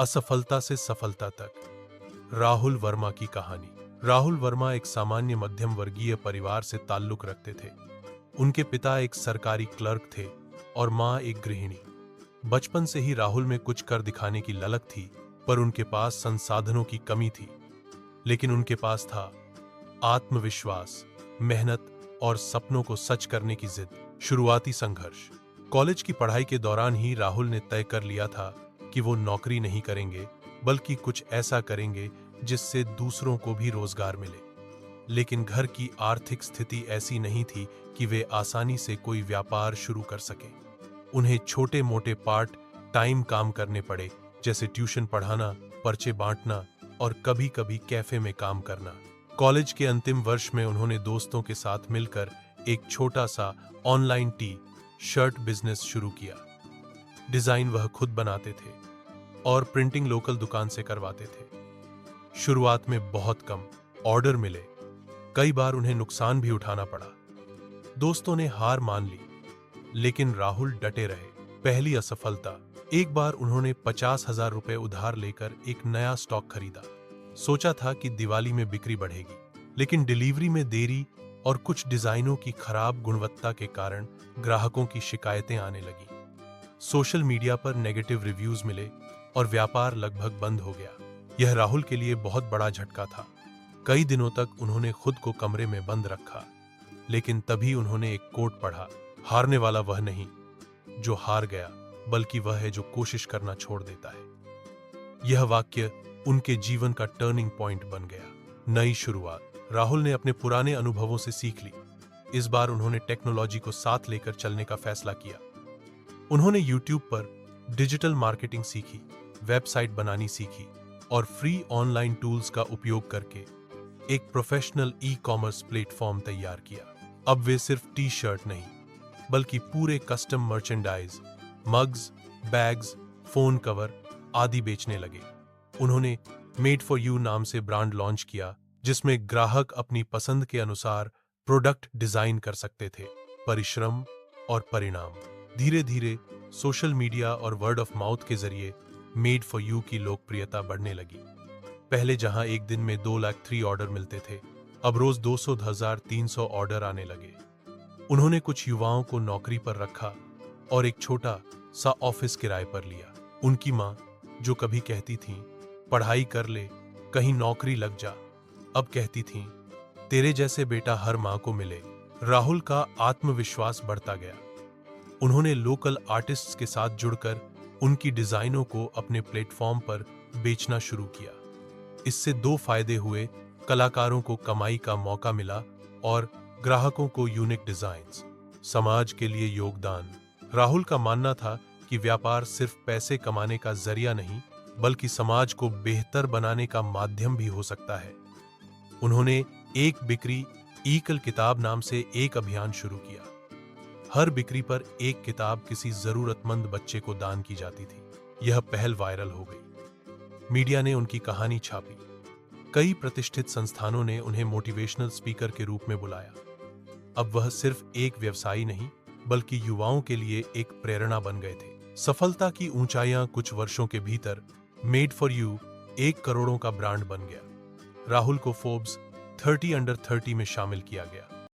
असफलता से सफलता तक। राहुल वर्मा की कहानी। राहुल वर्मा एक सामान्य मध्यम वर्गीय परिवार से ताल्लुक रखते थे। उनके पिता एक सरकारी क्लर्क थे और मां एक गृहिणी। बचपन से ही राहुल में कुछ कर दिखाने की ललक थी, पर उनके पास संसाधनों की कमी थी। लेकिन उनके पास था आत्मविश्वास, मेहनत और सपनों को सच करने की जिद। शुरुआती संघर्ष। कॉलेज की पढ़ाई के दौरान ही राहुल ने तय कर लिया था कि वो नौकरी नहीं करेंगे, बल्कि कुछ ऐसा करेंगे जिससे दूसरों को भी रोजगार मिले। लेकिन घर की आर्थिक स्थिति ऐसी नहीं थी कि वे आसानी से कोई व्यापार शुरू कर सकें। उन्हें छोटे मोटे पार्ट टाइम काम करने पड़े, जैसे ट्यूशन पढ़ाना, पर्चे बांटना और कभी कभी कैफे में काम करना। कॉलेज के अंतिम वर्ष में उन्होंने दोस्तों के साथ मिलकर एक छोटा सा ऑनलाइन टी शर्ट बिजनेस शुरू किया। डिजाइन वह खुद बनाते थे और प्रिंटिंग लोकल दुकान से करवाते थे। शुरुआत में बहुत कम ऑर्डर मिले, कई बार उन्हें नुकसान भी उठाना पड़ा। दोस्तों ने हार मान ली, लेकिन राहुल डटे रहे। पहली असफलता। एक बार उन्होंने 50,000 रुपए उधार लेकर एक नया स्टॉक खरीदा। सोचा था कि दिवाली में बिक्री बढ़ेगी, लेकिन डिलीवरी में देरी और कुछ डिजाइनों की खराब गुणवत्ता के कारण ग्राहकों की शिकायतें आने लगी। सोशल मीडिया पर नेगेटिव रिव्यूज मिले और व्यापार लगभग बंद हो गया। यह राहुल के लिए बहुत बड़ा झटका था। कई दिनों तक उन्होंने खुद को कमरे में बंद रखा, लेकिन तभी उन्होंने एक कोट पढ़ा, हारने वाला वह नहीं जो हार गया, बल्कि वह है जो कोशिश करना छोड़ देता है। यह वाक्य उनके जीवन का टर्निंग पॉइंट बन गया। नई शुरुआत। राहुल ने अपने पुराने अनुभवों से सीख ली। इस बार उन्होंने टेक्नोलॉजी को साथ लेकर चलने का फैसला किया। उन्होंने YouTube पर डिजिटल मार्केटिंग सीखी, वेबसाइट बनानी सीखी और फ्री ऑनलाइन टूल्स का उपयोग करके एक प्रोफेशनल ई-कॉमर्स प्लेटफॉर्म तैयार किया। अब वे सिर्फ टी शर्ट नहीं, बल्कि पूरे custom merchandise, mugs, bags, phone cover आदि बेचने लगे। उन्होंने मेड फॉर यू नाम से ब्रांड लॉन्च किया, जिसमें ग्राहक अपनी पसंद के अनुसार प्रोडक्ट डिजाइन कर सकते थे। परिश्रम और परिणाम। धीरे धीरे सोशल मीडिया और वर्ड ऑफ माउथ के जरिए मेड फॉर यू की लोकप्रियता बढ़ने लगी। पहले जहां एक दिन में 2,03,000 ऑर्डर मिलते थे, अब रोज 200,300 ऑर्डर आने लगे। उन्होंने कुछ युवाओं को नौकरी पर रखा और एक छोटा सा ऑफिस किराए पर लिया। उनकी मां, जो कभी कहती थीं, पढ़ाई कर ले, कहीं नौकरी लग जा, अब कहती थीं, तेरे जैसे बेटा हर मां को मिले। राहुल का आत्मविश्वास बढ़ता गया। उन्होंने लोकल आर्टिस्ट्स के साथ जुड़कर उनकी डिजाइनों को अपने प्लेटफॉर्म पर बेचना शुरू किया। इससे दो फायदे हुए, कलाकारों को कमाई का मौका मिला और ग्राहकों को यूनिक डिजाइन्स। समाज के लिए योगदान। राहुल का मानना था कि व्यापार सिर्फ पैसे कमाने का जरिया नहीं, बल्कि समाज को बेहतर बनाने का माध्यम भी हो सकता है। उन्होंने एक बिक्री ईकल किताब नाम से एक अभियान शुरू किया। हर बिक्री पर एक किताब किसी जरूरतमंद बच्चे को दान की जाती थी। यह पहल वायरल हो गई। मीडिया ने उनकी कहानी छापी। कई प्रतिष्ठित संस्थानों ने उन्हें मोटिवेशनल स्पीकर के रूप में बुलाया। अब वह सिर्फ एक व्यवसायी नहीं, बल्कि युवाओं के लिए एक प्रेरणा बन गए थे। सफलता की ऊंचाइयां। कुछ वर्षों के भीतर मेड फॉर यू 1 करोड़ों का ब्रांड बन गया। राहुल को फोर्ब्स 30 अंडर 30 में शामिल किया गया।